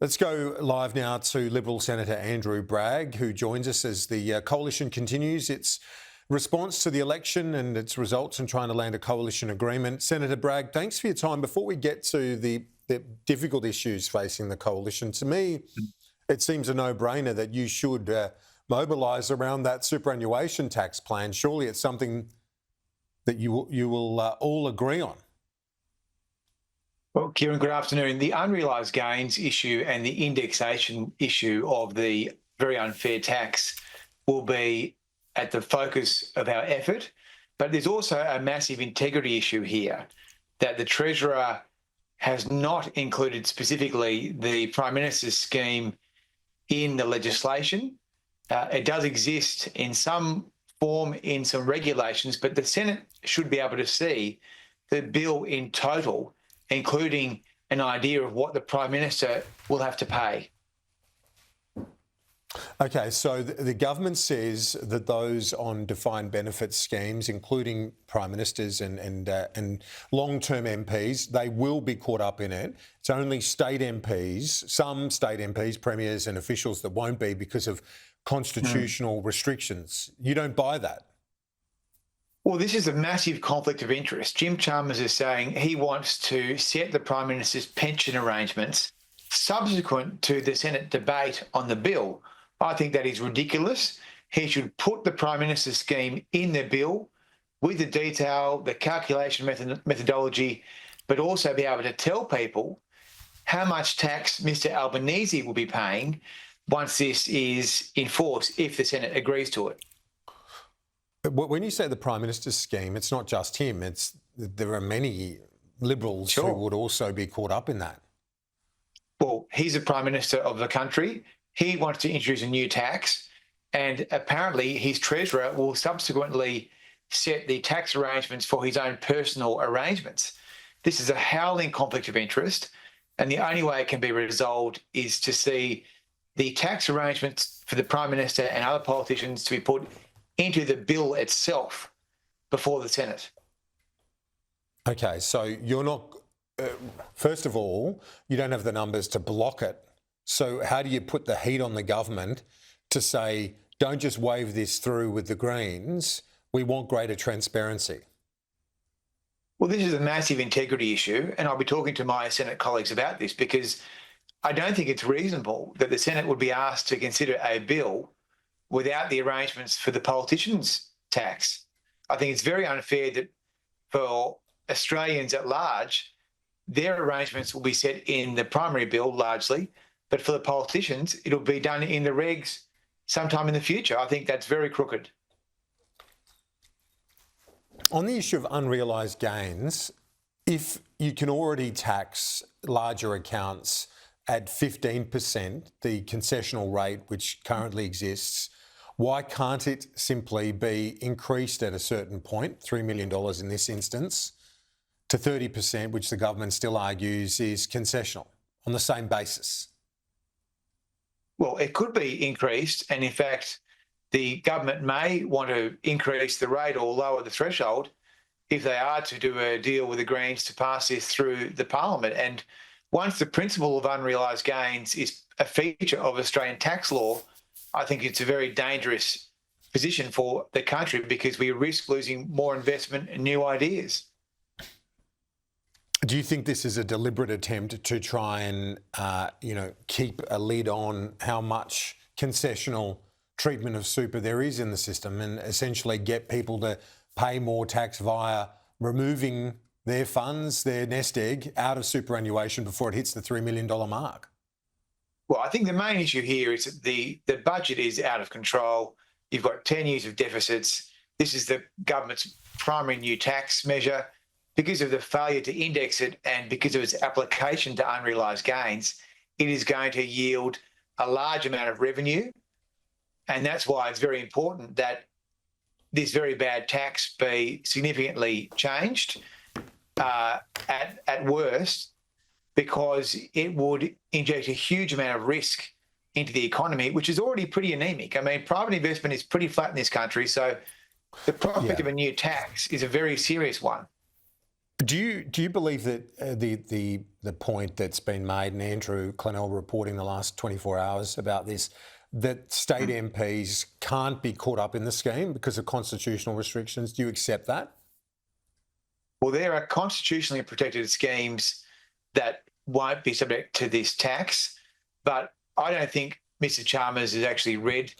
Let's go live now to Liberal Senator Andrew Bragg, who joins us as the coalition continues its response to the election and its results and trying to land a coalition agreement. Senator Bragg, thanks for your time. Before we get to the difficult issues facing the coalition, to me, it seems a no-brainer that you should mobilise around that superannuation tax plan. Surely it's something that you will all agree on. Well, Kieran, good afternoon. The unrealised gains issue and the indexation issue of the very unfair tax will be at the focus of our effort. But there's also a massive integrity issue here that the Treasurer has not included specifically the Prime Minister's scheme in the legislation. It does exist in some form in some regulations, but the Senate should be able to see the bill in total, including an idea of what the Prime Minister will have to pay. Okay, so the government says that those on defined benefit schemes, including Prime Ministers and long-term MPs, they will be caught up in it. It's only state MPs, some state MPs, premiers and officials that won't be because of constitutional restrictions. You don't buy that? Well, this is a massive conflict of interest. Jim Chalmers is saying he wants to set the Prime Minister's pension arrangements subsequent to the Senate debate on the bill. I think that is ridiculous. He should put the Prime Minister's scheme in the bill with the detail, the calculation methodology, but also be able to tell people how much tax Mr Albanese will be paying once this is in force, if the Senate agrees to it. When you say the Prime Minister's scheme, it's not just him. There are many Liberals who would also be caught up in that. Well, he's the Prime Minister of the country. He wants to introduce a new tax, and apparently his Treasurer will subsequently set the tax arrangements for his own personal arrangements. This is a howling conflict of interest, and the only way it can be resolved is to see the tax arrangements for the Prime Minister and other politicians to be put into the bill itself before the Senate. Okay, so you're not, first of all, you don't have the numbers to block it. So how do you put the heat on the government to say, don't just wave this through with the Greens, we want greater transparency? Well, this is a massive integrity issue, and I'll be talking to my Senate colleagues about this because I don't think it's reasonable that the Senate would be asked to consider a bill without the arrangements for the politicians' tax. I think it's very unfair that for Australians at large, their arrangements will be set in the primary bill largely, but for the politicians, it'll be done in the regs sometime in the future. I think that's very crooked. On the issue of unrealised gains, if you can already tax larger accounts at 15%, the concessional rate which currently exists, why can't it simply be increased at a certain point, $3 million in this instance, to 30%, which the government still argues is concessional, on the same basis? Well, it could be increased, and in fact, the government may want to increase the rate or lower the threshold if they are to do a deal with the Greens to pass this through the Parliament. And once the principle of unrealised gains is a feature of Australian tax law, I think it's a very dangerous position for the country because we risk losing more investment and new ideas. Do you think this is a deliberate attempt to try and, keep a lid on how much concessional treatment of super there is in the system and essentially get people to pay more tax via removing their funds, their nest egg, out of superannuation before it hits the $3 million mark? Well, I think the main issue here is that the budget is out of control. You've got 10 years of deficits. This is the government's primary new tax measure. Because of the failure to index it and because of its application to unrealised gains, it is going to yield a large amount of revenue. And that's why it's very important that this very bad tax be significantly changed at worst, because it would inject a huge amount of risk into the economy, which is already pretty anemic. I mean, private investment is pretty flat in this country, so the prospect of a new tax is a very serious one. Do you believe that the the point that's been made, and Andrew Clennell reporting the last 24 hours about this, that state MPs can't be caught up in the scheme because of constitutional restrictions. Do you accept that? Well, there are constitutionally protected schemes that won't be subject to this tax, but I don't think Mr Chalmers has actually read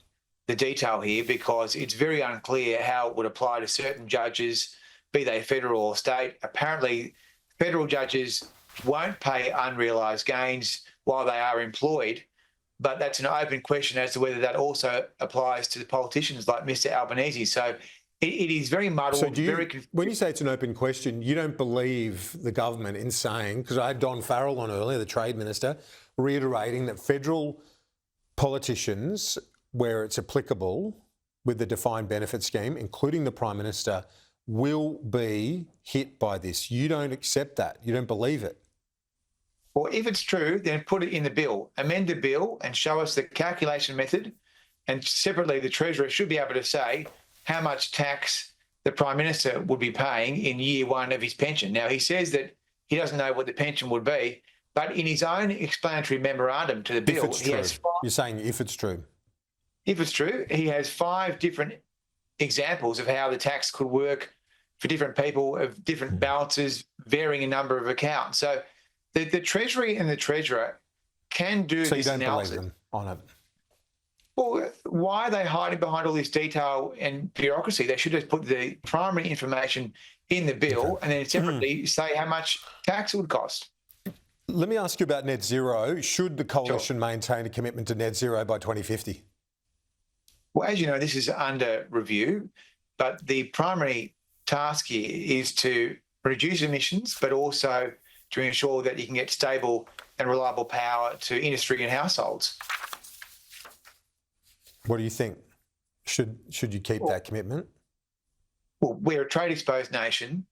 the detail here, because it's very unclear how it would apply to certain judges, be they federal or state. Apparently, federal judges won't pay unrealised gains while they are employed, but that's an open question as to whether that also applies to the politicians like Mr Albanese. So it is very muddled. So when you say it's an open question, you don't believe the government in saying, because I had Don Farrell on earlier, the Trade Minister, reiterating that federal politicians, where it's applicable with the defined benefit scheme, including the Prime Minister, will be hit by this. You don't accept that. You don't believe it. Well, if it's true, then put it in the bill. Amend the bill and show us the calculation method. And separately, the Treasurer should be able to say how much tax the Prime Minister would be paying in year one of his pension. Now, he says that he doesn't know what the pension would be, but in his own explanatory memorandum to the bill, You're saying if it's true. If it's true, he has 5 different examples of how the tax could work for different people of different balances, varying a number of accounts. So the Treasury and the Treasurer can do so this you don't analysis. Believe them on it? Well, why are they hiding behind all this detail and bureaucracy? They should just put the primary information in the bill and then separately say how much tax it would cost. Let me ask you about net zero. Should the coalition maintain a commitment to net zero by 2050? Well, as you know, this is under review, but the primary task here is to reduce emissions, but also to ensure that you can get stable and reliable power to industry and households. What do you think? Should you keep that commitment? Well, we're a trade-exposed nation.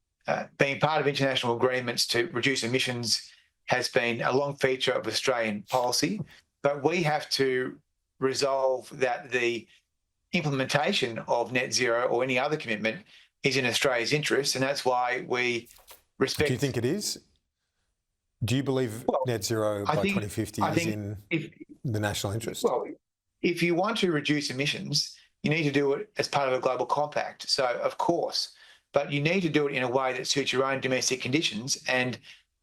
Being part of international agreements to reduce emissions has been a long feature of Australian policy, but we have to resolve that the implementation of net zero or any other commitment is in Australia's interest, and that's why we respect. Do you think it is? Do you believe net zero by 2050 is in the national interest? Well, if you want to reduce emissions, you need to do it as part of a global compact. So, of course, but you need to do it in a way that suits your own domestic conditions. And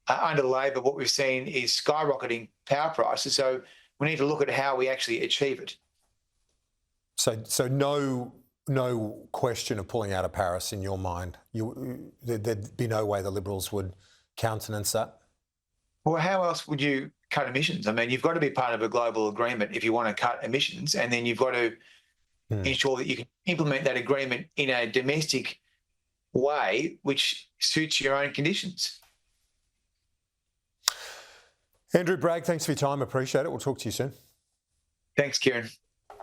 under Labor, what we've seen is skyrocketing power prices. So we need to look at how we actually achieve it. So no question of pulling out of Paris in your mind. There'd be no way the Liberals would countenance that. Well, how else would you cut emissions? I mean, you've got to be part of a global agreement if you want to cut emissions, and then you've got to ensure that you can implement that agreement in a domestic way which suits your own conditions. Andrew Bragg, thanks for your time. Appreciate it. We'll talk to you soon. Thanks, Kieran.